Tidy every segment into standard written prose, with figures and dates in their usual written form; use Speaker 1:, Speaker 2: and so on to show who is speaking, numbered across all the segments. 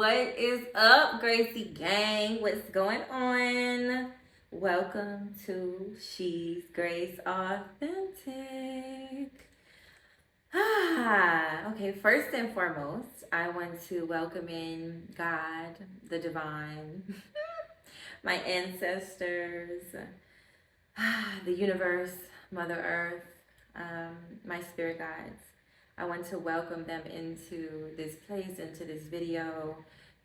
Speaker 1: What is up, Gracie Gang? What's going on? Welcome to She's Grace Authentic. Okay, first and foremost, I want to welcome in God, the divine, my ancestors, the universe, Mother Earth, my spirit guides. I want to welcome them into this place, into this video.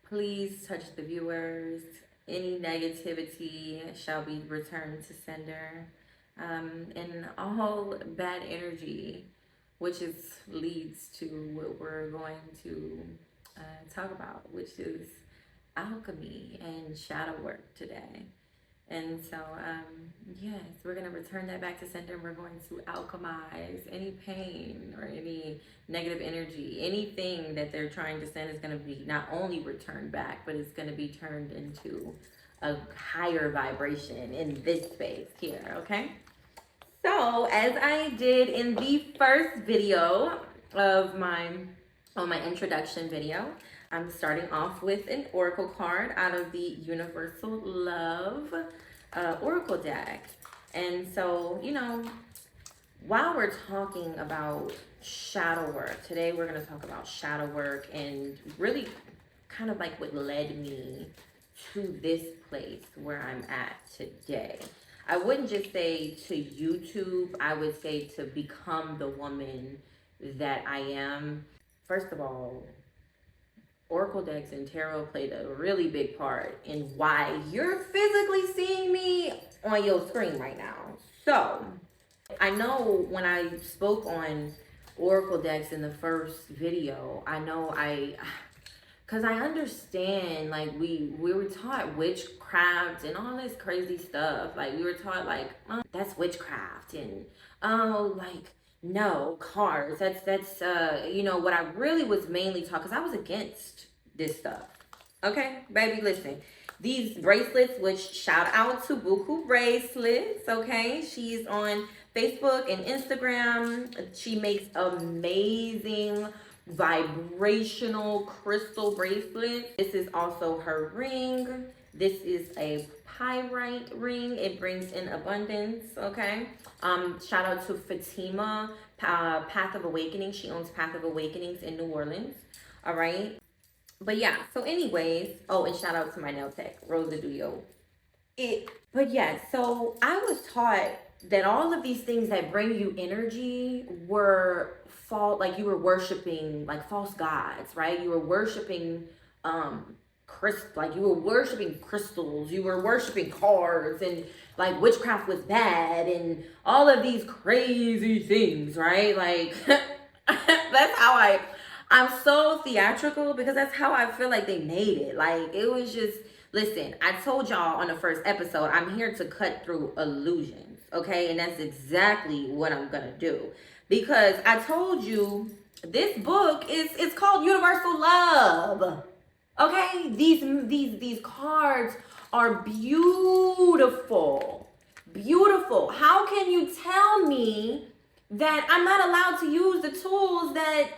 Speaker 1: Please touch the viewers. Any negativity shall be returned to sender. And all bad energy, which leads to what we're going to talk about, which is alchemy and shadow work today. And so, yes, we're going to return that back to center, and we're going to alchemize any pain or any negative energy. Anything that they're trying to send is going to be not only returned back, but it's going to be turned into a higher vibration in this space here, okay? So, as I did in the first video of my introduction video, I'm starting off with an oracle card out of the Universal Love oracle deck. And so, while we're talking about shadow work, today we're going to talk about shadow work and really kind of like what led me to this place where I'm at today. I wouldn't just say to YouTube, I would say to become the woman that I am. First of all, oracle decks and tarot played a really big part in why you're physically seeing me on your screen right now. So, I know when I spoke on oracle decks in the first video, because I understand, like, we were taught witchcraft and all this crazy stuff. Like, we were taught, like, oh, that's witchcraft, and, oh, like, no, cards. That's what I really was mainly taught, because I was against this stuff. Okay, baby, listen. These bracelets, which shout out to Buku Bracelets, okay? She's on Facebook and Instagram. She makes amazing vibrational crystal bracelets. This is also her ring. This is a pyrite ring. It brings in abundance, okay? Shout out to Fatima, Path of Awakening. She owns Path of Awakenings in New Orleans, all right? But yeah, so anyways, oh, and shout out to my nail tech, Rosa Duyo. But yeah, so I was taught that all of these things that bring you energy were like you were worshiping like false gods, right? You were worshiping you were worshiping crystals, you were worshiping cards, and like witchcraft was bad, and all of these crazy things, right? Like that's how I'm so theatrical, because that's how I feel like they made it. Like, it was just, listen, I told y'all on the first episode, I'm here to cut through illusions, okay? And that's exactly what I'm gonna do. Because I told you, this book it's called Universal Love. Okay? These cards are beautiful. Beautiful. How can you tell me that I'm not allowed to use the tools that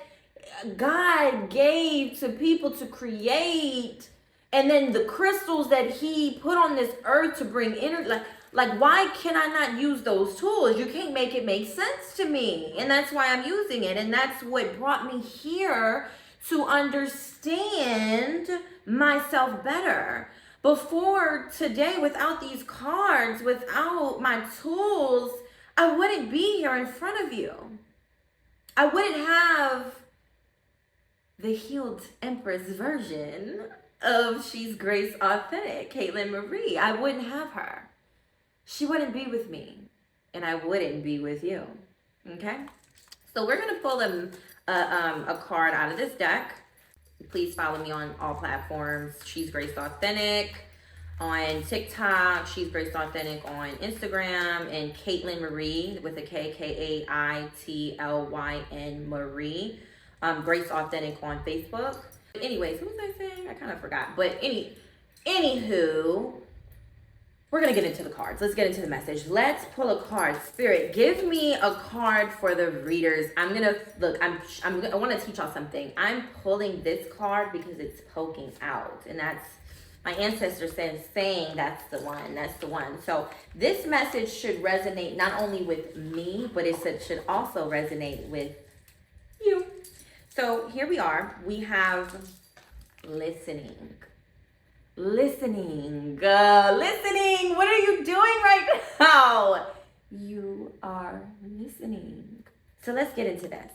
Speaker 1: God gave to people to create, and then the crystals that he put on this earth to bring energy? Like why can I not use those tools? You can't make it make sense to me. And that's why I'm using it. And that's what brought me here, to understand myself better. Before today, without these cards, without my tools, I wouldn't be here in front of you. I wouldn't have the healed Empress version of She's Grace Authentic, Caitlin Marie. I wouldn't have her. She wouldn't be with me, and I wouldn't be with you. Okay? So we're gonna pull a card out of this deck. Please follow me on all platforms. She's Grace Authentic on TikTok. She's Grace Authentic on Instagram, and Caitlin Marie with a K, Kaitlyn Marie. Grace Authentic on Facebook. Anyways, what was I saying? I kind of forgot. But anywho, we're going to get into the cards. Let's get into the message. Let's pull a card. Spirit, give me a card for the readers. I'm going to look, I want to teach y'all something. I'm pulling this card because it's poking out, and that's my ancestor saying that's the one. That's the one. So this message should resonate not only with me, but it should also resonate with you. So here we are. We have listening. Listening. What are you doing right now? You are listening. So let's get into this.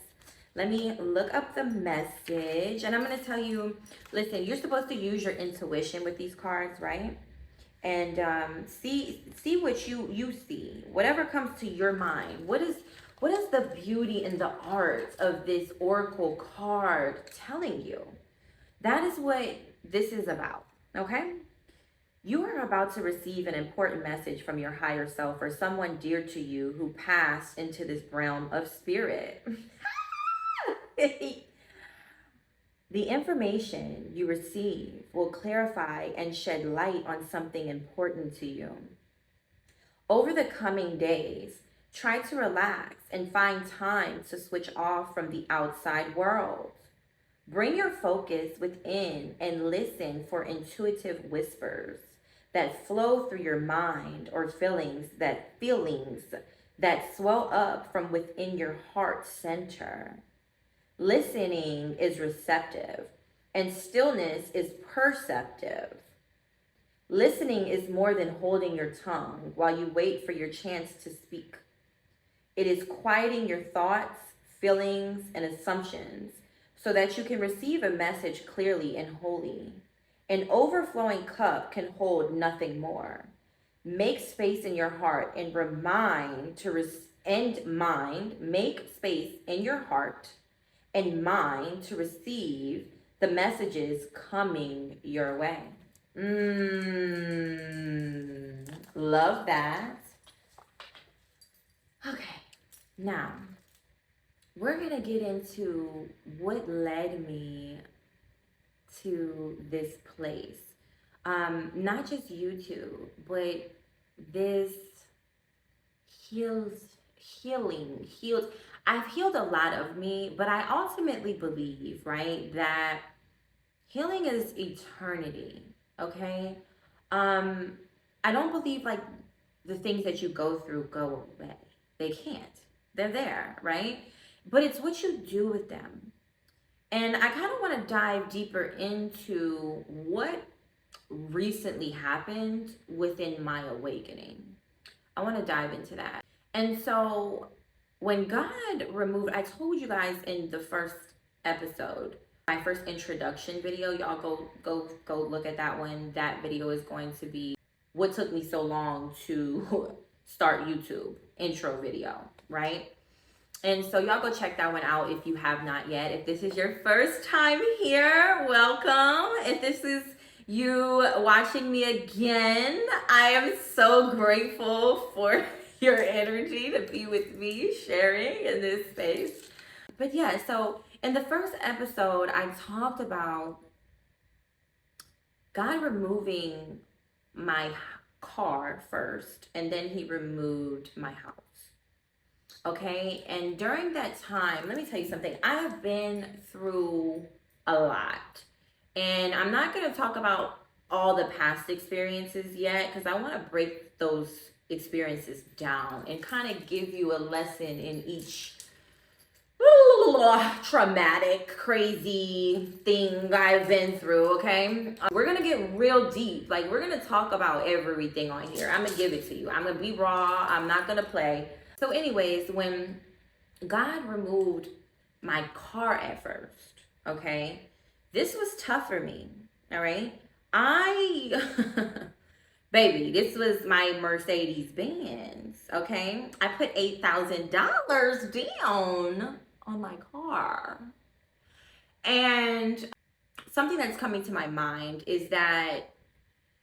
Speaker 1: Let me look up the message, and I'm going to tell you, listen, you're supposed to use your intuition with these cards, right? And see what you see. Whatever comes to your mind. What is the beauty and the art of this oracle card telling you? That is what this is about. Okay? You are about to receive an important message from your higher self or someone dear to you who passed into this realm of spirit. The information you receive will clarify and shed light on something important to you. Over the coming days, try to relax and find time to switch off from the outside world. Bring your focus within and listen for intuitive whispers that flow through your mind or feelings that swell up from within your heart center. Listening is receptive and stillness is perceptive. Listening is more than holding your tongue while you wait for your chance to speak. It is quieting your thoughts, feelings, and assumptions so that you can receive a message clearly and wholly. An overflowing cup can hold nothing more. Make space in your heart and make space in your heart and mind to receive the messages coming your way. Love that. Okay, now we're gonna get into what led me to this place. Not just YouTube, but this heals. I've healed a lot of me, but I ultimately believe, right, that healing is eternity, okay? I don't believe like the things that you go through go away. They can't. They're there, right? But it's what you do with them. And I kind of want to dive deeper into what recently happened within my awakening. I want to dive into that. And so when God removed, I told you guys in the first episode, my first introduction video, y'all go look at that one. That video is going to be what took me so long to start YouTube intro video, right? And so y'all go check that one out if you have not yet. If this is your first time here, welcome. If this is you watching me again, I am so grateful for your energy to be with me, sharing in this space. But yeah, so in the first episode, I talked about God removing my car first, and then he removed my house. Okay, and during that time, let me tell you something. I have been through a lot, and I'm not going to talk about all the past experiences yet because I want to break those experiences down and kind of give you a lesson in each traumatic, crazy thing I've been through, okay? We're going to get real deep. Like, we're going to talk about everything on here. I'm going to give it to you. I'm going to be raw. I'm not going to play. So anyways, when God removed my car at first, okay, this was tough for me, all right? Baby, this was my Mercedes-Benz, okay? I put $8,000 down on my car. And something that's coming to my mind is that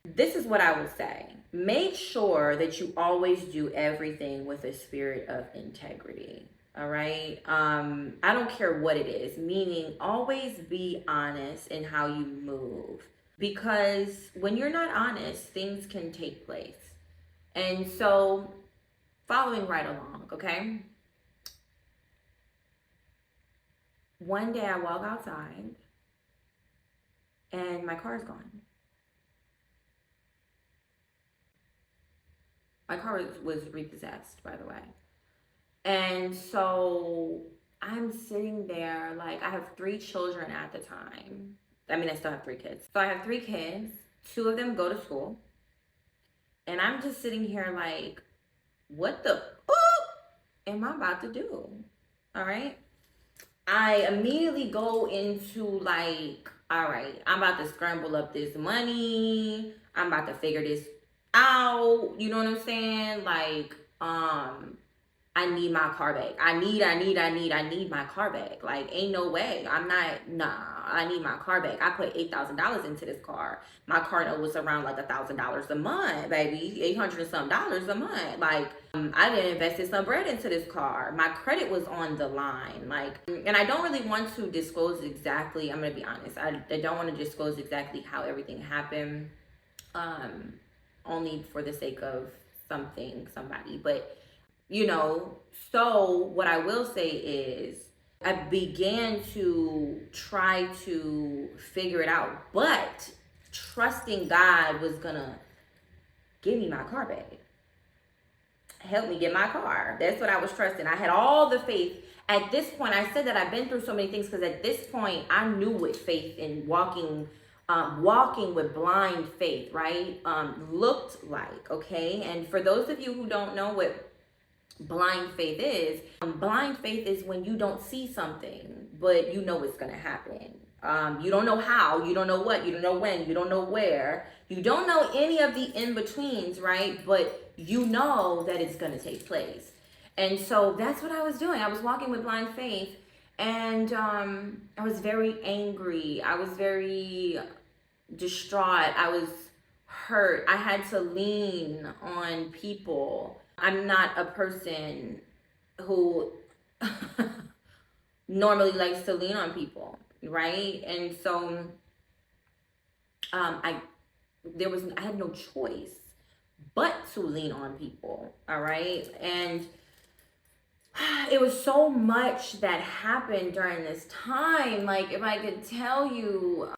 Speaker 1: this is what I would say. Make sure that you always do everything with a spirit of integrity. All right. I don't care what it is, meaning always be honest in how you move. Because when you're not honest, things can take place. And so, following right along, okay? One day I walk outside and my car is gone. My car was repossessed, by the way. And so I'm sitting there, like, I have 3 children at the time. I mean, I still have 3 kids. So I have 3 kids, 2 of them go to school. And I'm just sitting here, like, what the am I about to do? All right. I immediately go into, like, all right, I'm about to scramble up this money. I'm about to figure this out. You know what I'm saying? Like, I need my car back. I need my car back. Like, ain't no way. I need my car back. I put $8,000 into this car. My car note was around like $1,000 a month, baby. 800 and some dollars a month. Like, I didn't invested some bread into this car. My credit was on the line. Like, and I don't really want to disclose exactly, I'm gonna be honest. I don't want to disclose exactly how everything happened. Only for the sake of somebody. But so what I will say is I began to try to figure it out, but trusting God was gonna give me my car back. Help me get my car. That's what I was trusting. I had all the faith. At this point, I said that I've been through so many things because at this point, I knew what faith and walking with blind faith, right, looked like, okay? And for those of you who don't know what blind faith is when you don't see something, but you know it's going to happen. You don't know how, you don't know what, you don't know when, you don't know where, you don't know any of the in-betweens, right? But you know that it's going to take place. And so that's what I was doing. I was walking with blind faith, and I was very angry. I was very distraught. I was hurt. I had to lean on people. I'm not a person who normally likes to lean on people, right? And so I had no choice but to lean on people, all right? And it was so much that happened during this time. Like, if I could tell you,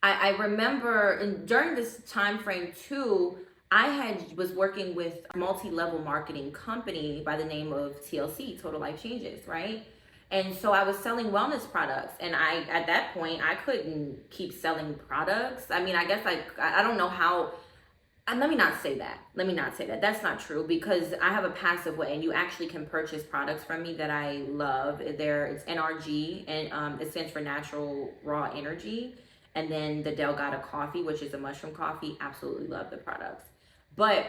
Speaker 1: I remember during this time frame too, I was working with a multi-level marketing company by the name of TLC, Total Life Changes, right? And so I was selling wellness products, and at that point I couldn't keep selling products. I mean, I guess I don't know how. And let me not say that. That's not true, because I have a passive way, and you actually can purchase products from me that I love. It's NRG, and it stands for Natural Raw Energy. And then the Delgado coffee, which is a mushroom coffee. Absolutely love the products. But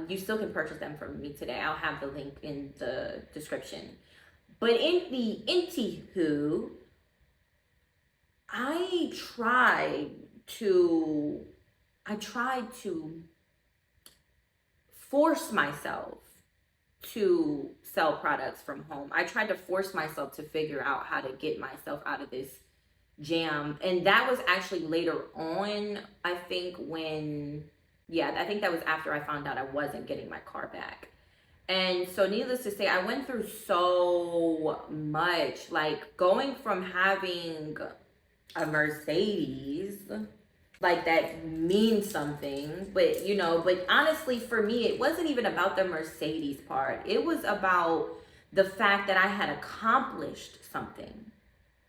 Speaker 1: you still can purchase them from me today. I'll have the link in the description. But in the anywho, I tried to force myself to sell products from home. I tried to force myself to figure out how to get myself out of this jam. And that was actually later on, I think that was after I found out I wasn't getting my car back. And so needless to say, I went through so much, like going from having a Mercedes, like that means something, but honestly for me, it wasn't even about the Mercedes part. It was about the fact that I had accomplished something.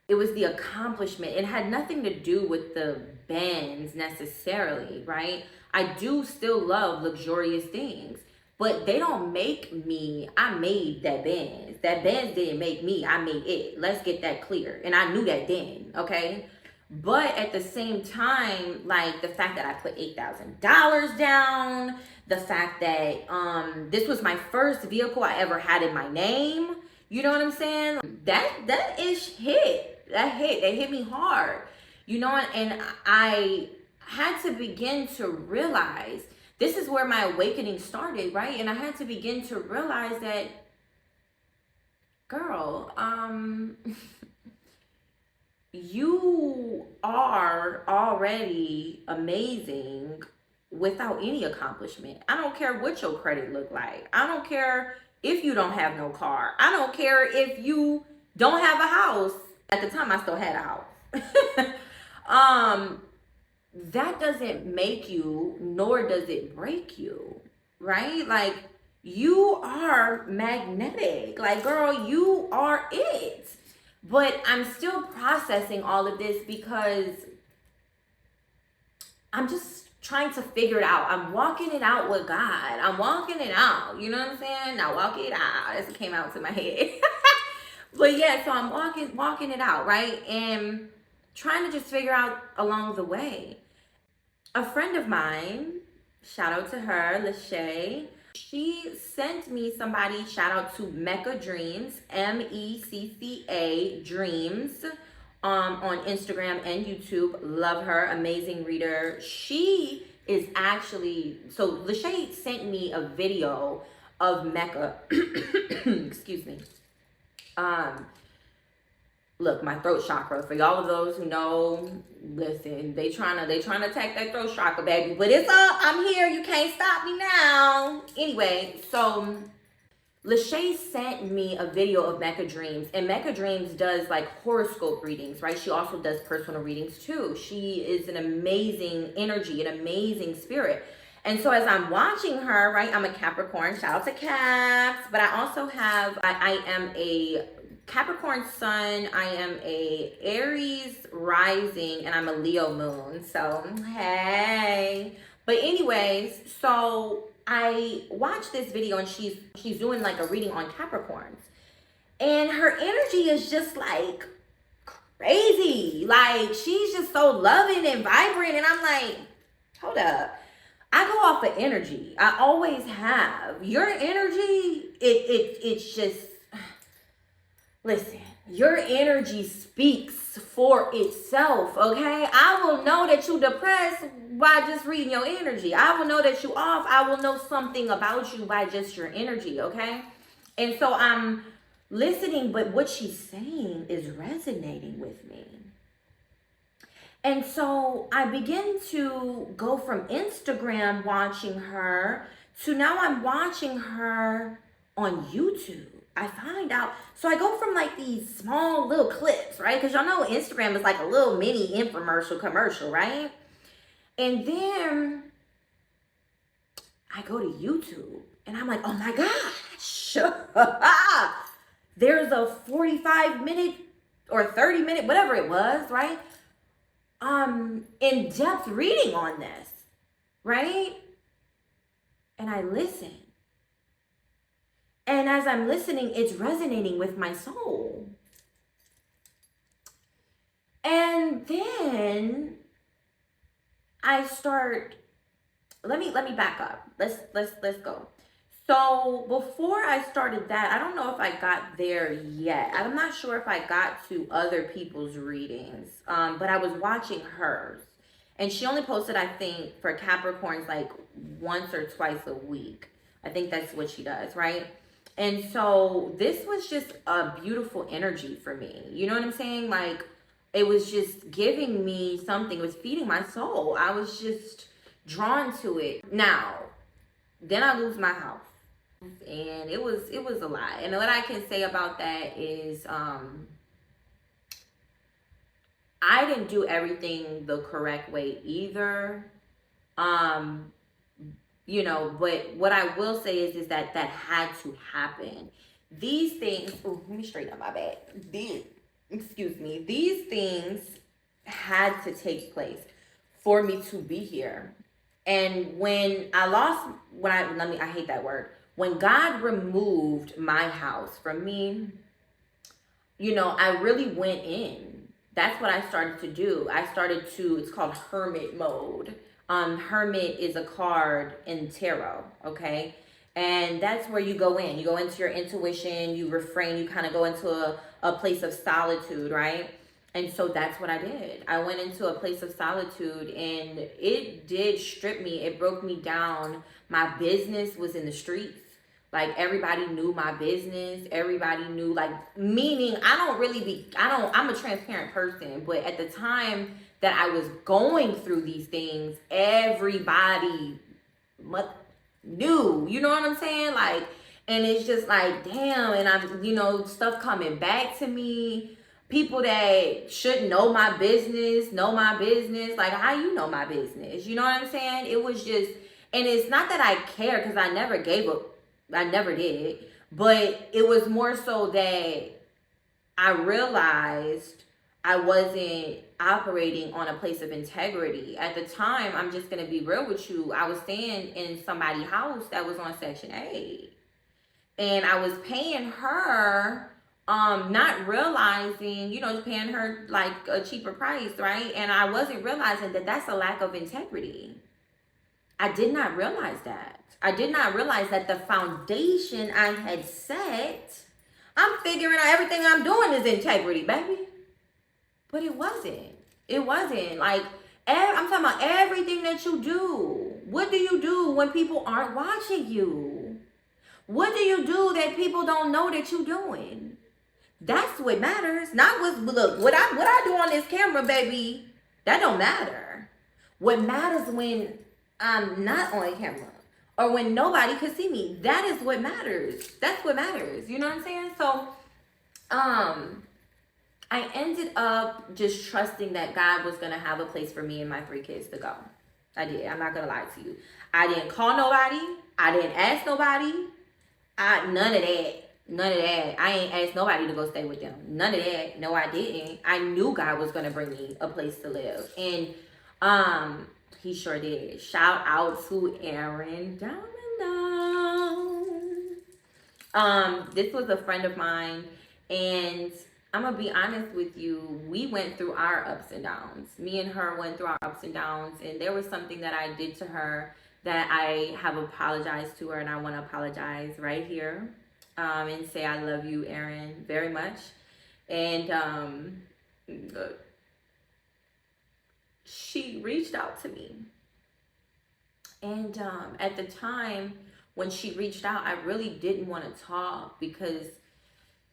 Speaker 1: It was the accomplishment. It had nothing to do with the Benz necessarily, right? I do still love luxurious things, but they don't make me. I made that Benz. That Benz didn't make me. I made it. Let's get that clear. And I knew that then, okay? But at the same time, like the fact that I put $8,000 down, the fact that this was my first vehicle I ever had in my name. You know what I'm saying? That ish hit. That hit me hard, and I had to begin to realize this is where my awakening started, right? And I had to begin to realize that, girl, you are already amazing without any accomplishment. I don't care what your credit look like. I don't care if you don't have no car. I don't care if you don't have a house. At the time, I still had a house. That doesn't make you, nor does it break you, right? Like, you are magnetic. Like, girl, you are it. But I'm still processing all of this because I'm just trying to figure it out. I'm walking it out with God. I'm walking it out. You know what I'm saying? Now walk it out. That's what came out to my head. But yeah, so I'm walking it out, right? And trying to just figure out along the way. A friend of mine, shout out to her, Lachey, she sent me somebody, shout out to Mecca Dreams, Mecca Dreams, on Instagram and YouTube. Love her, amazing reader. She is actually, so Lachey sent me a video of Mecca, excuse me. Look, my throat chakra, for y'all of those who know, listen, they trying to attack that throat chakra, baby. But it's up. I'm here. You can't stop me now. Anyway, so Lachey sent me a video of Mecca Dreams. And Mecca Dreams does like horoscope readings, right? She also does personal readings too. She is an amazing energy, an amazing spirit. And so as I'm watching her, right, I'm a Capricorn. Shout out to Caps. But I also have, I am a Capricorn sun, I am a Aries rising, and I'm a Leo moon. So, hey. But anyways, so I watched this video and she's doing like a reading on Capricorns. And her energy is just like crazy. Like, she's just so loving and vibrant. And I'm like, hold up. I go off of energy. I always have. Your energy, it's just, listen, your energy speaks for itself, okay? I will know that you're depressed by just reading your energy. I will know that you're off. I will know something about you by just your energy, okay? And so I'm listening, but what she's saying is resonating with me. And so I begin to go from Instagram watching her to now I'm watching her on YouTube. I find out, so I go from like these small little clips, right? Because y'all know Instagram is like a little mini commercial, right? And then I go to YouTube and I'm like, oh my gosh, there's a 45-minute or 30-minute, whatever it was, right? In-depth reading on this, right? And I listen. And as I'm listening, it's resonating with my soul. And then I start, let me back up. Let's go. So before I started that, I don't know if I got there yet. I'm not sure if I got to other people's readings, but I was watching hers. And she only posted, I think, for Capricorns like once or twice a week. I think that's what she does, right? And so this was just a beautiful energy for me. You know what I'm saying? Like, it was just giving me something. It was feeding my soul. I was just drawn to it. Now, then I lose my house. And it was a lot. And what I can say about that is I didn't do everything the correct way either. You know, but what I will say is that had to happen. These things, oh, let me straighten up my bag. These things had to take place for me to be here. And when I hate that word. When God removed my house from me, you know, I really went in. That's what I started to do. It's called hermit mode. Hermit is a card in tarot, okay? And that's where you go in. You go into your intuition, you refrain, you kind of go into a place of solitude, right? And so that's what I did. I went into a place of solitude and it did strip me. It broke me down. My business was in the streets. Like, everybody knew my business. Everybody knew, like, meaning I'm a transparent person. But at the time that I was going through these things, everybody knew, you know what I'm saying? Like, and it's just like, damn, and I'm, stuff coming back to me. People that should know my business, Like, how you know my business? You know what I'm saying? It was just, and it's not that I care, because I never gave up. I never did. But it was more so that I realized I wasn't operating on a place of integrity. At the time, I'm just going to be real with you, I was staying in somebody's house that was on Section 8. And I was paying her, not realizing, just paying her like a cheaper price, right? And I wasn't realizing that that's a lack of integrity. I did not realize that. I did not realize that the foundation I had set, I'm figuring out everything I'm doing is integrity, baby. But it wasn't. It wasn't. Like, I'm talking about everything that you do. What do you do when people aren't watching you? What do you do that people don't know that you're doing? That's what matters. Not what I do on this camera, baby. That don't matter. What matters when I'm not on camera, or when nobody can see me. That is what matters. That's what matters. You know what I'm saying? So, I ended up just trusting that God was going to have a place for me and my 3 kids to go. I did. I'm not going to lie to you. I didn't call nobody. I didn't ask nobody. None of that. I ain't asked nobody to go stay with them. None of that. No, I didn't. I knew God was going to bring me a place to live. And he sure did. Shout out to Aaron Domino. This was a friend of mine, and I'm gonna be honest with you, we went through our ups and downs. Me and her went through our ups and downs, and there was something that I did to her that I have apologized to her, and I want to apologize right here, and say I love you, Erin, very much. And she reached out to me, and at the time when she reached out, I really didn't want to talk, because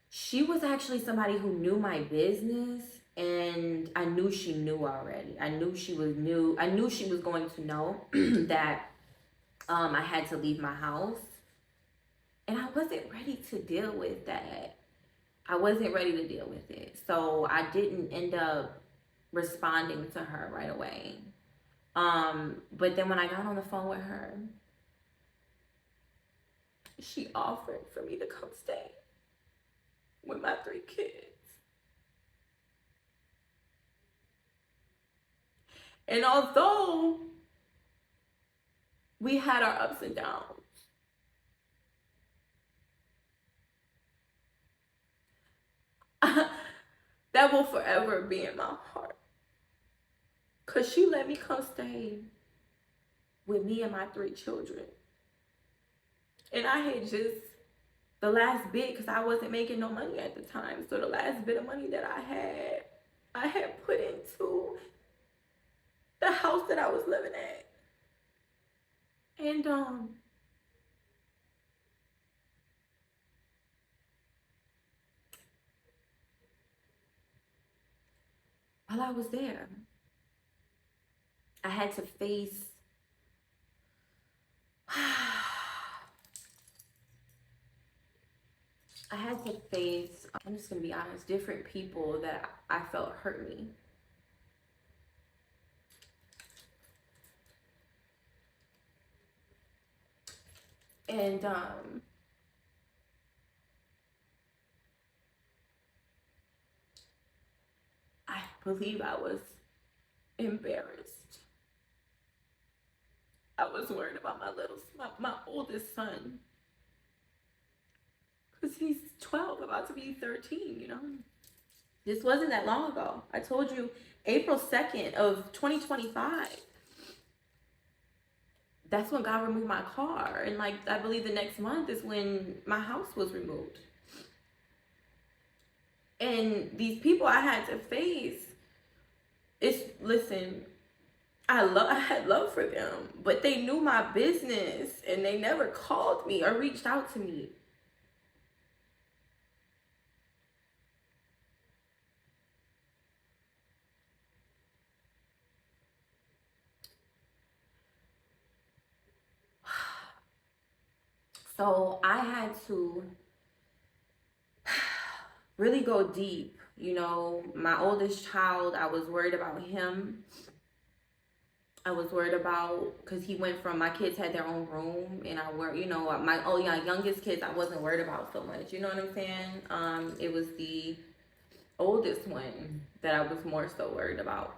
Speaker 1: she was actually somebody who knew my business, and I knew she knew already. I knew she was new. I knew she was going to know that I had to leave my house, and I wasn't ready to deal with that. I wasn't ready to deal with it. So I didn't end up responding to her right away. But then when I got on the phone with her, she offered for me to come stay with my 3 kids. And although we had our ups and downs, that will forever be in my heart. Because she let me come stay with me and my 3 children. And I had just, the last bit, because I wasn't making no money at the time, so the last bit of money that I had put into the house that I was living at. And while I was there, I had to face I'm just gonna be honest, different people that I felt hurt me. And I believe I was embarrassed. I was worried about my oldest son, because he's 12, about to be 13, you know. This wasn't that long ago. I told you, April 2nd of 2025. That's when God removed my car. And like, I believe the next month is when my house was removed. And these people I had to face, listen, I had love for them, but they knew my business, and they never called me or reached out to me. So I had to really go deep. You know, my oldest child, I was worried about him. I was worried about because he went from my kids had their own room, and I were, you know, my youngest kids I wasn't worried about so much. You know what I'm saying? It was the oldest one that I was more so worried about,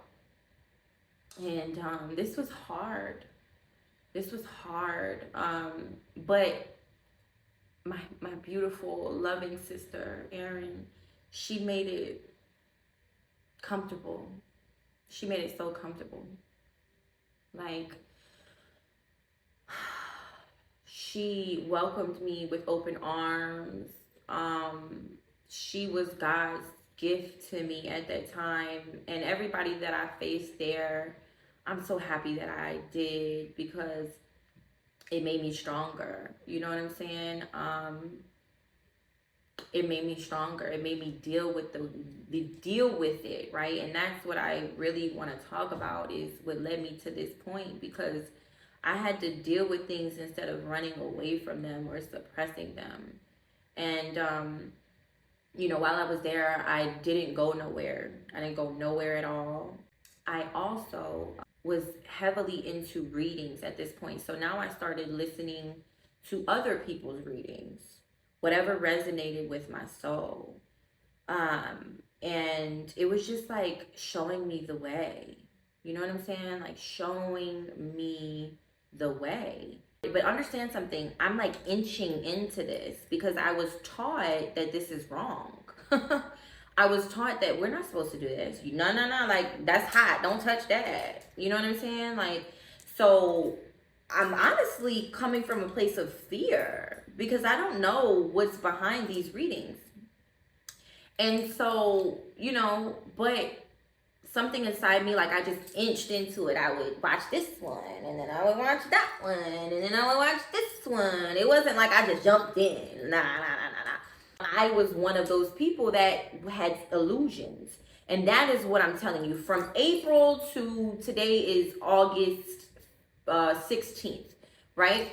Speaker 1: and this was hard. This was hard. But my beautiful, loving sister Erin, she made it comfortable. She made it so comfortable. Like, she welcomed me with open arms. She was God's gift to me at that time. And everybody that I faced there, I'm so happy that I did, because it made me stronger. You know what I'm saying? It made me stronger. It made me deal with it, right? And that's what I really want to talk about, is what led me to this point, because I had to deal with things instead of running away from them or suppressing them. And you know, while I was there, I didn't go nowhere. I didn't go nowhere at all. I also was heavily into readings at this point. So now I started listening to other people's readings, whatever resonated with my soul. And it was just like showing me the way. You know what I'm saying? Like showing me the way. But understand something, I'm like inching into this because I was taught that this is wrong. I was taught that we're not supposed to do this. No, like that's hot. Don't touch that. You know what I'm saying? Like, so I'm honestly coming from a place of fear because I don't know what's behind these readings. And so, you know, but something inside me, like I just inched into it. I would watch this one, and then I would watch that one, and then I would watch this one. It wasn't like I just jumped in. Nah. I was one of those people that had illusions. And that is what I'm telling you. From April to today is August 16th, right?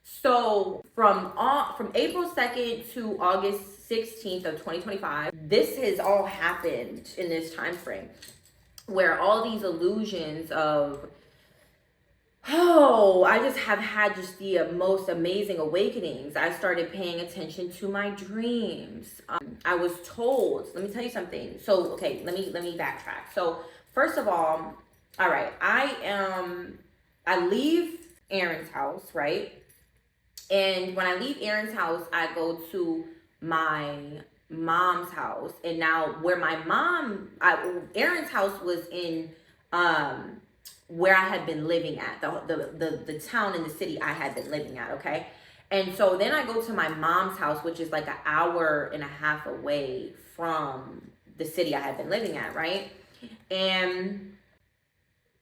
Speaker 1: So from April 2nd to August 16th of 2025, this has all happened in this time frame, where all these illusions of, I just have had just the most amazing awakenings. I started paying attention to my dreams. I was told, let me tell you something. So, okay, let me backtrack. So, first of all right, I leave Erin's house, right? And when I leave Erin's house, I go to my mom's house. And now where my Erin's house was in where I had been living at, the town in the city I had been living at, okay? And so then I go to my mom's house, which is like an hour and a half away from the city I had been living at, right? And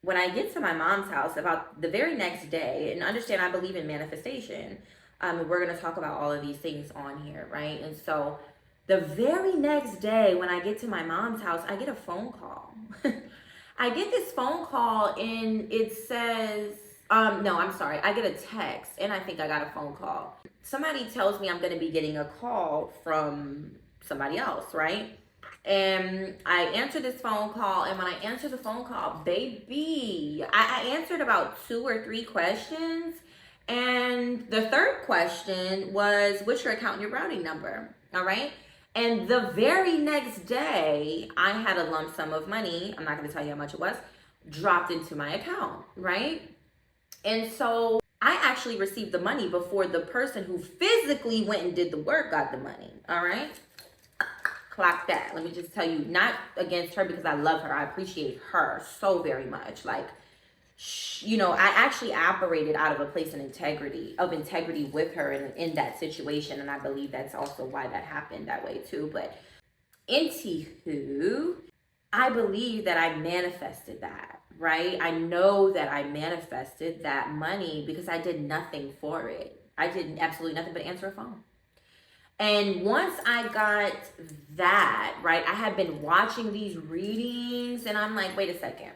Speaker 1: when I get to my mom's house, about the very next day, and understand I believe in manifestation, we're going to talk about all of these things on here, right? And so the very next day when I get to my mom's house, I get a phone call. I get this phone call and it says, no, I'm sorry. I get a text and I think I got a phone call. Somebody tells me I'm going to be getting a call from somebody else, right? And I answer this phone call, and when I answer the phone call, baby, I answered about 2 or 3 questions. And the third question was, what's your account and your routing number? All right. And the very next day, I had a lump sum of money, I'm not going to tell you how much it was, dropped into my account, right? And so I actually received the money before the person who physically went and did the work got the money, all right? Clock that. Let me just tell you, not against her because I love her. I appreciate her so very much. Like, you know, I actually operated out of a place of integrity with her in that situation. And I believe that's also why that happened that way too. But anywho, I believe that I manifested that, right? I know that I manifested that money because I did nothing for it. I did absolutely nothing but answer a phone. And once I got that, right, I had been watching these readings and I'm like, wait a second.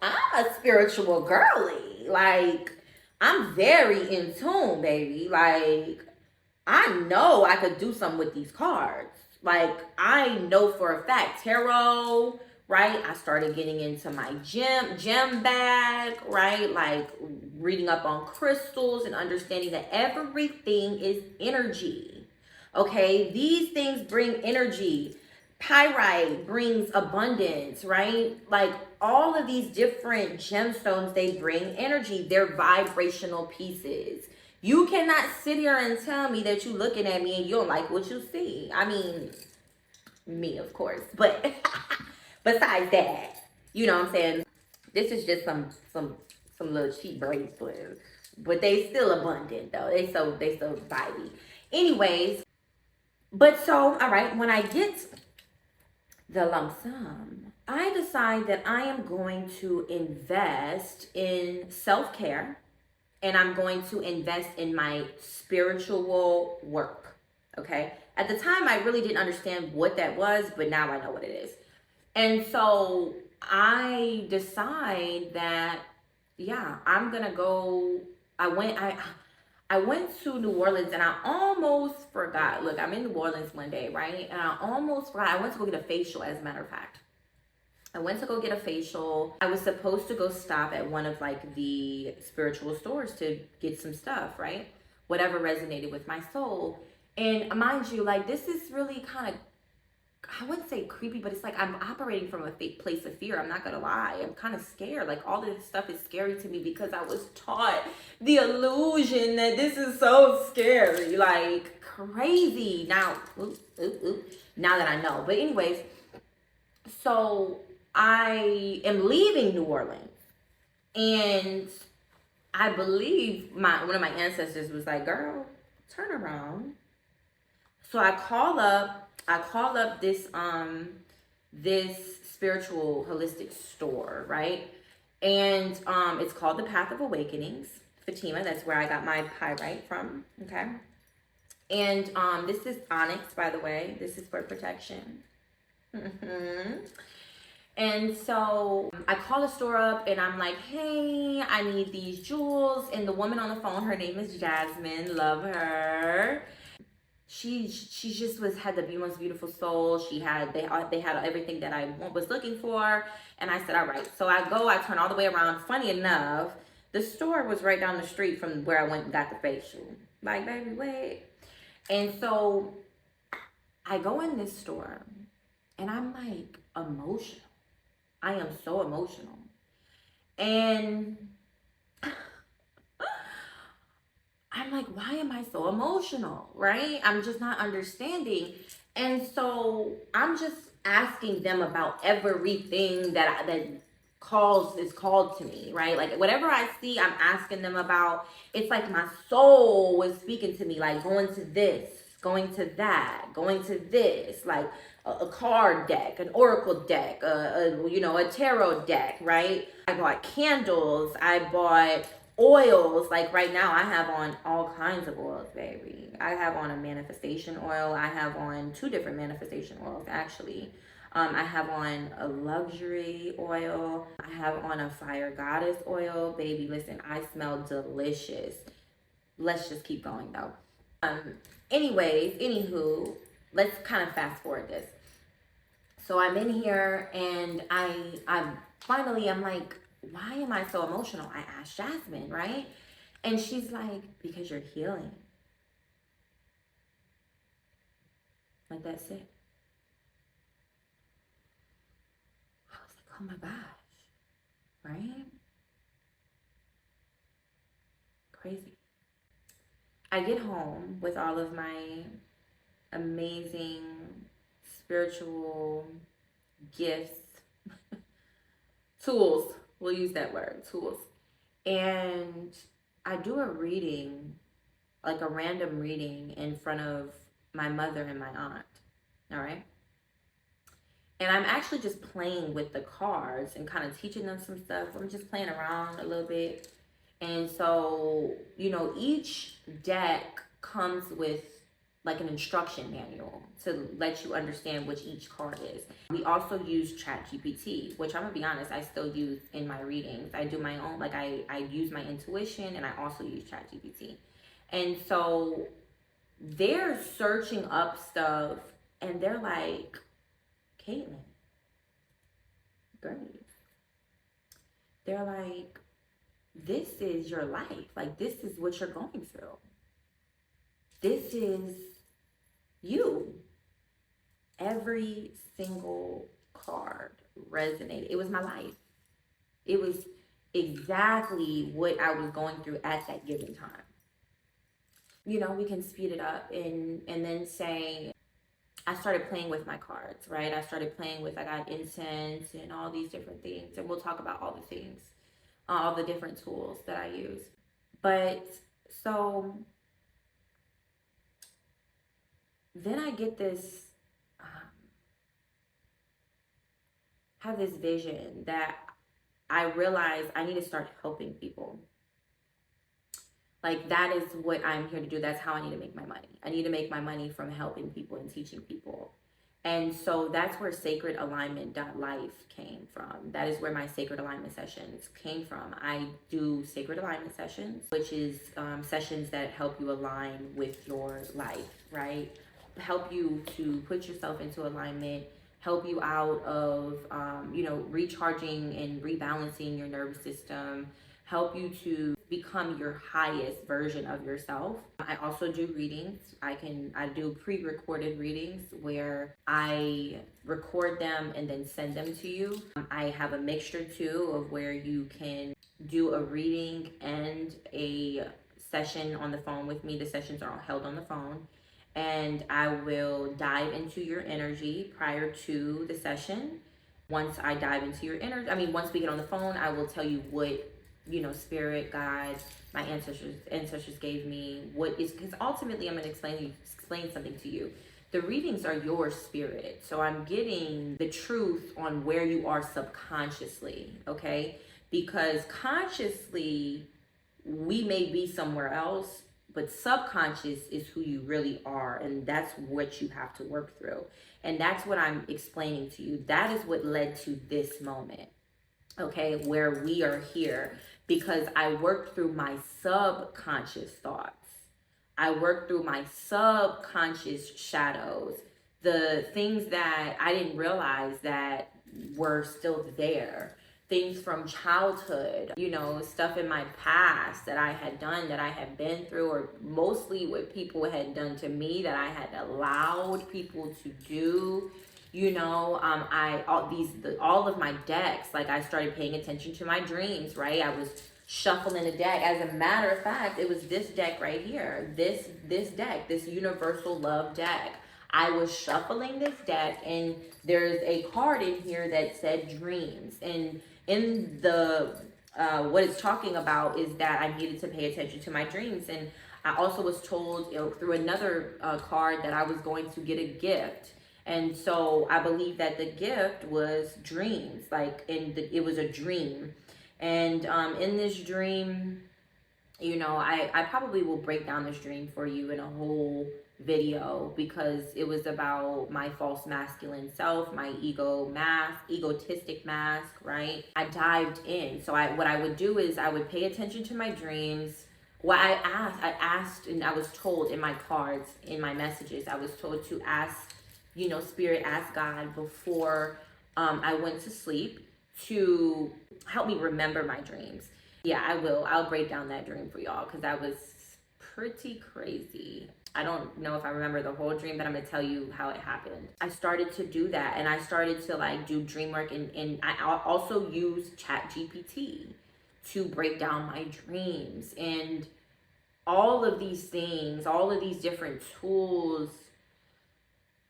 Speaker 1: I'm a spiritual girly. Like, I'm very in tune, baby. Like, I know I could do something with these cards. Like, I know for a fact, tarot, right? I started getting into my gem bag, right? Like reading up on crystals and understanding that everything is energy. Okay, these things bring energy. Pyrite brings abundance, right? Like all of these different gemstones, they bring energy. They're vibrational pieces. You cannot sit here and tell me that you looking at me and you don't like what you see. I mean, me, of course. But besides that, you know what I'm saying? This is just some little cheap bracelets. But they still abundant though. They so vibey. Anyways, but so all right, when I get the lump sum, I decide that I am going to invest in self-care and I'm going to invest in my spiritual work. Okay. At the time, I really didn't understand what that was, but now I know what it is. And so I decide that, yeah, I'm gonna go. I went to New Orleans and I almost forgot. Look, I'm in New Orleans one day, right? And I almost forgot. I went to go get a facial, as a matter of fact. I went to go get a facial. I was supposed to go stop at one of like the spiritual stores to get some stuff, right? Whatever resonated with my soul. And mind you, like this is really kind of, I wouldn't say creepy, but it's like I'm operating from a place of fear. I'm not gonna lie. I'm kind of scared. Like all this stuff is scary to me because I was taught the illusion that this is so scary, like crazy. Now, now that I know. But anyways, so I am leaving New Orleans, and I believe one of my ancestors was like, "Girl, turn around." So I call up this spiritual holistic store, right? And it's called the Path of Awakenings, Fatima. That's where I got my pyrite from. Okay. And this is onyx, by the way. This is for protection. And so I call the store up and I'm like, hey, I need these jewels. And the woman on the phone, her name is Jasmine. Love her. She just had the most beautiful soul. They had everything that I was looking for. And I said, all right. So I turn all the way around. Funny enough, the store was right down the street from where I went and got the facial. Like, baby, wait. And so I go in this store and I'm like emotional. I am so emotional. And I'm like, why am I so emotional, right? I'm just not understanding. And so I'm just asking them about everything that is called to me, right? Like whatever I see, I'm asking them about. It's like my soul was speaking to me, like going to this, going to that, going to this, like a card deck, an oracle deck, a tarot deck, right? I bought candles, I bought oils. Like right now I have on all kinds of oils, baby. I have on a manifestation oil. I have on 2 different manifestation oils, actually. I have on a luxury oil. I have on a fire goddess oil. Baby, listen, I smell delicious. Let's just keep going though. Anywho, let's kind of fast forward this. So I'm in here and I'm like, why am I so emotional? I asked Jasmine, right? And she's like, because you're healing. Like, that's it. I was like, oh my gosh, right? Crazy. I get home with all of my amazing spiritual gifts, tools. We'll use that word, tools. And I do a reading, like a random reading in front of my mother and my aunt. All right. And I'm actually just playing with the cards and kind of teaching them some stuff. I'm just playing around a little bit. And so, each deck comes with like an instruction manual to let you understand which each card is. We also use ChatGPT, which I'm gonna be honest, I still use in my readings. I do my own, like I use my intuition, and I also use ChatGPT. And so they're searching up stuff and they're like, Caitlin, great. They're like, this is your life. Like, this is what you're going through. This is you. Every single card resonated. It was my life. It was exactly what I was going through at that given time. You know, we can speed it up and then say, I started playing with my cards, right? I started playing with, I got incense and all these different things. And we'll talk about all the things, all the different tools that I use. But so then I get this, have this vision that I realize I need to start helping people. Like, that is what I'm here to do. That's how I need to make my money. I need to make my money from helping people and teaching people. And so that's where Sacred Alignment.life came from. That is where my Sacred Alignment sessions came from. I do Sacred Alignment sessions, which is sessions that help you align with your life, right? Help you to put yourself into alignment, help you out of, recharging and rebalancing your nervous system, help you to become your highest version of yourself. I also do readings. I do pre-recorded readings where I record them and then send them to you. I have a mixture too of where you can do a reading and a session on the phone with me. The sessions are all held on the phone. And I will dive into your energy prior to the session. Once I dive into your energy, once we get on the phone, I will tell you what, spirit guides, my ancestors gave me, what is, because ultimately I'm going to explain something to you. The readings are your spirit. So I'm getting the truth on where you are subconsciously, okay? Because consciously, we may be somewhere else, but subconscious is who you really are, and that's what you have to work through. And that's what I'm explaining to you. That is what led to this moment, okay, where we are here, because I worked through my subconscious thoughts. I worked through my subconscious shadows, the things that I didn't realize that were still there. Things from childhood, stuff in my past that I had done, that I had been through, or mostly what people had done to me that I had allowed people to do. All of my decks, like, I started paying attention to my dreams, right? I was shuffling a deck. As a matter of fact, it was this deck right here, this deck, this Universal Love deck. I was shuffling this deck, and there's a card in here that said dreams, and in the what it's talking about is that I needed to pay attention to my dreams. And I also was told, through another card, that I was going to get a gift. And so I believe that the gift was dreams, it was a dream. And in this dream, I probably will break down this dream for you in a whole video, because it was about my false masculine self, my egotistic mask, right? I dived in. So what I would do is I would pay attention to my dreams. What I asked, and I was told in my cards, in my messages, I was told to ask, Spirit, ask God before I went to sleep to help me remember my dreams. Yeah, I will. I'll break down that dream for y'all, because that was pretty crazy. I don't know if I remember the whole dream, but I'm going to tell you how it happened. I started to do that, and I started to do dream work, and I also used ChatGPT to break down my dreams, and all of these things, all of these different tools,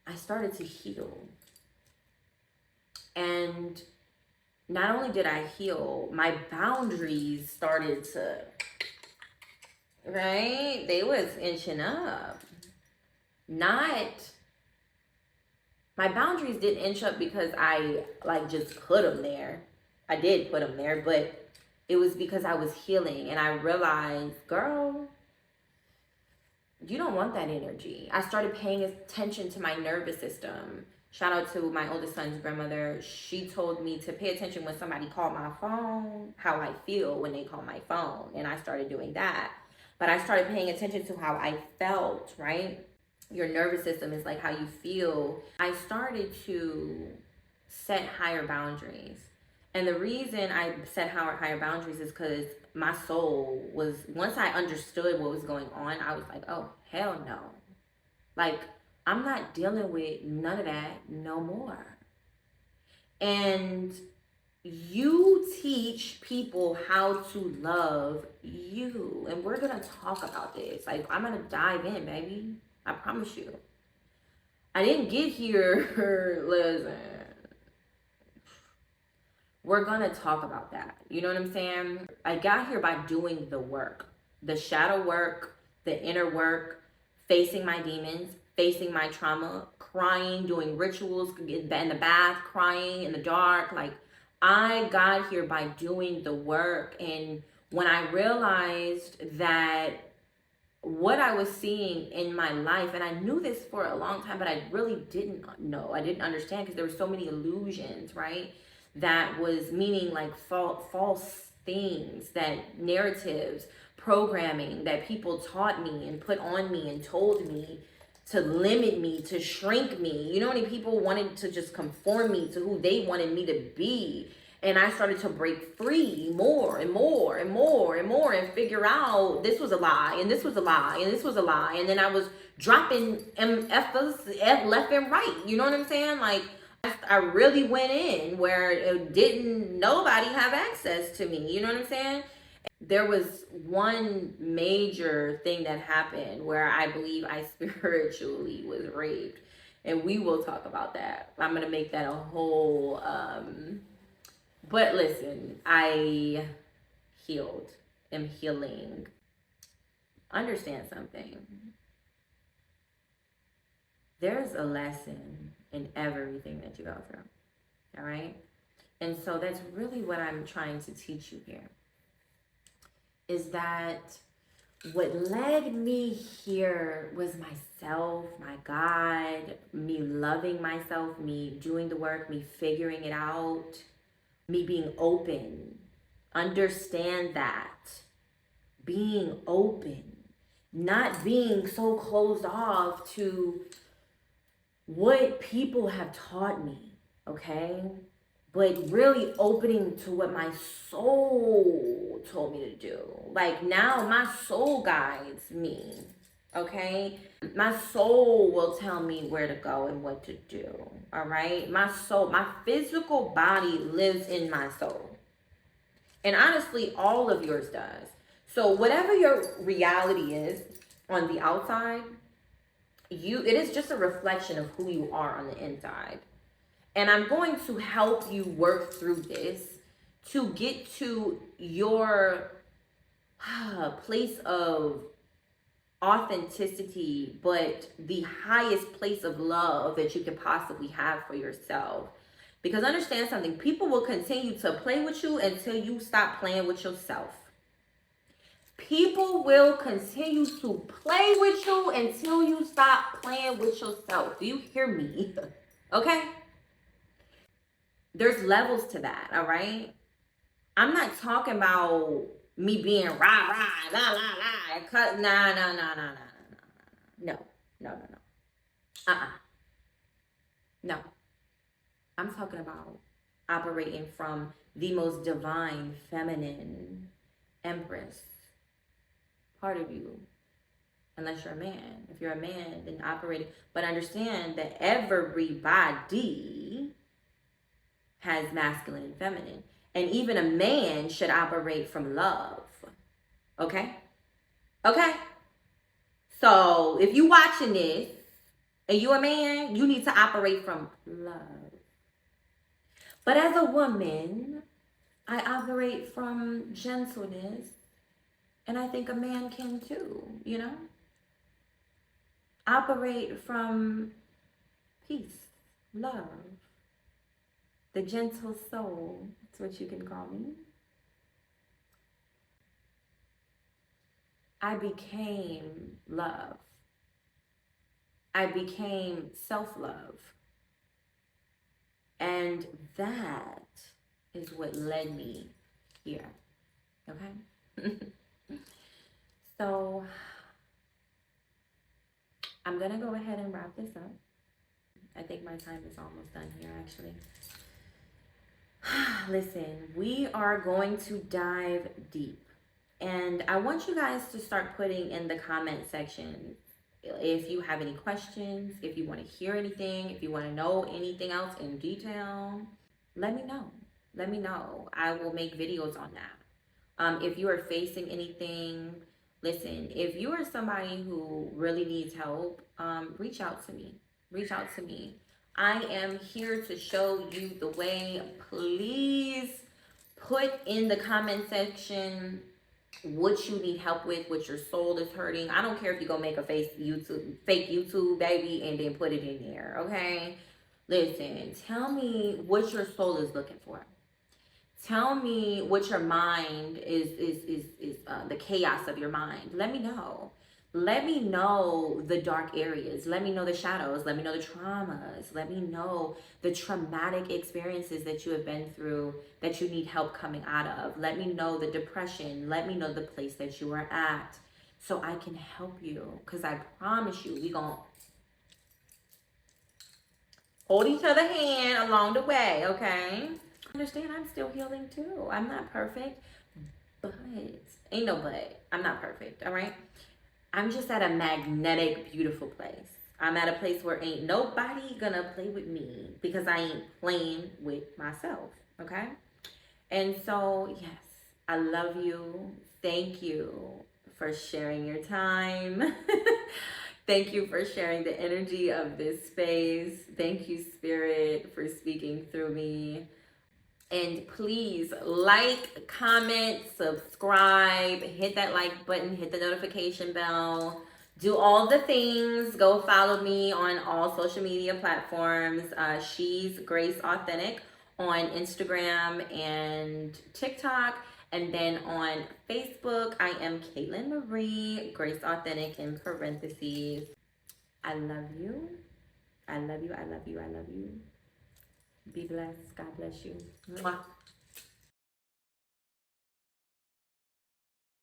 Speaker 1: I started to heal. And not only did I heal, my boundaries started to, right? They was inching up. My boundaries didn't inch up because I just put them there. I did put them there, but it was because I was healing, and I realized, girl, You don't want that energy. I started paying attention to my nervous system. Shout out to my oldest son's grandmother. She told me to pay attention when somebody called my phone, how I feel when they call my phone. And I started doing that. But I started paying attention to how I felt, right? Your nervous system is like how you feel. I started to set higher boundaries. And the reason I set higher boundaries is because my soul was, once I understood what was going on, I was like, oh, hell no. Like, I'm not dealing with none of that no more. And you teach people how to love you. And we're going to talk about this. Like, I'm going to dive in, baby. I promise you. I didn't get here, listen. We're going to talk about that. You know what I'm saying? I got here by doing the work, the shadow work, the inner work, facing my demons, facing my trauma, crying, doing rituals in the bath, crying in the dark. Like, I got here by doing the work. And when I realized that what I was seeing in my life, and I knew this for a long time, but I really didn't know. I didn't understand because there were so many illusions, right? That was meaning like false things, that narratives, programming that people taught me and put on me and told me to limit me, to shrink me. You know how many people wanted to just conform me to who they wanted me to be? And I started to break free more and more and more and more and figure out this was a lie and this was a lie and this was a lie. And then I was dropping MFs left and right. You know what I'm saying? Like, I really went in where it didn't nobody have access to me. You know what I'm saying? There was one major thing that happened where I believe I spiritually was raped. And we will talk about that. I'm going to make that a whole... But listen, I healed, am healing. Understand something. There's a lesson in everything that you go through, all right? And so that's really what I'm trying to teach you here, is that what led me here was myself, my God, me loving myself, me doing the work, me figuring it out, me being open. Understand that. Being open. Not being so closed off to what people have taught me, okay? But really opening to what my soul told me to do. Like, now my soul guides me, okay? My soul will tell me where to go and what to do, all right? My soul, my physical body lives in my soul. And honestly, all of yours does. So whatever your reality is on the outside, it is just a reflection of who you are on the inside. And I'm going to help you work through this to get to your place of authenticity, but the highest place of love that you could possibly have for yourself. Because understand something, people will continue to play with you until you stop playing with yourself. People will continue to play with you until you stop playing with yourself. Do you hear me? Okay? There's levels to that, all right? I'm not talking about me being rah, rah, la, la, la. No. No. I'm talking about operating from the most divine, feminine, empress part of you. Unless you're a man. If you're a man, then operating. But understand that everybody has masculine and feminine. And even a man should operate from love. Okay? Okay? So, if you watching this, and you a man, you need to operate from love. But as a woman, I operate from gentleness. And I think a man can too, you know? Operate from peace, love. The gentle soul, that's what you can call me. I became love. I became self-love. And that is what led me here. Okay? So I'm going to go ahead and wrap this up. I think my time is almost done here, actually. Listen, we are going to dive deep. And I want you guys to start putting in the comment section if you have any questions, if you want to hear anything, if you want to know anything else in detail. Let me know. Let me know. I will make videos on that. If you are facing anything, listen, if you are somebody who really needs help, reach out to me. Reach out to me. I am here to show you the way. Please put in the comment section what you need help with, what your soul is hurting. I don't care if you go make a fake YouTube baby and then put it in there, okay? Listen, tell me what your soul is looking for. Tell me what your mind is the chaos of your mind. Let me know. Let me know the dark areas. Let me know the shadows. Let me know the traumas. Let me know the traumatic experiences that you have been through that you need help coming out of. Let me know the depression. Let me know the place that you are at so I can help you. Because I promise you, we gonna hold each other hand along the way, okay? Understand I'm still healing too. I'm not perfect, but ain't no but. I'm not perfect, all right? I'm just at a magnetic, beautiful place. I'm at a place where ain't nobody gonna play with me because I ain't playing with myself, okay? And so, yes, I love you. Thank you for sharing your time. Thank you for sharing the energy of this space. Thank you, Spirit, for speaking through me. And please like, comment, subscribe, hit that like button, hit the notification bell, do all the things. Go follow me on all social media platforms. She's Grace Authentic on Instagram and TikTok. And then on Facebook, I am Caitlin Marie, Grace Authentic in parentheses. I love you. I love you. I love you. I love you. Be blessed. God bless you. Mwah.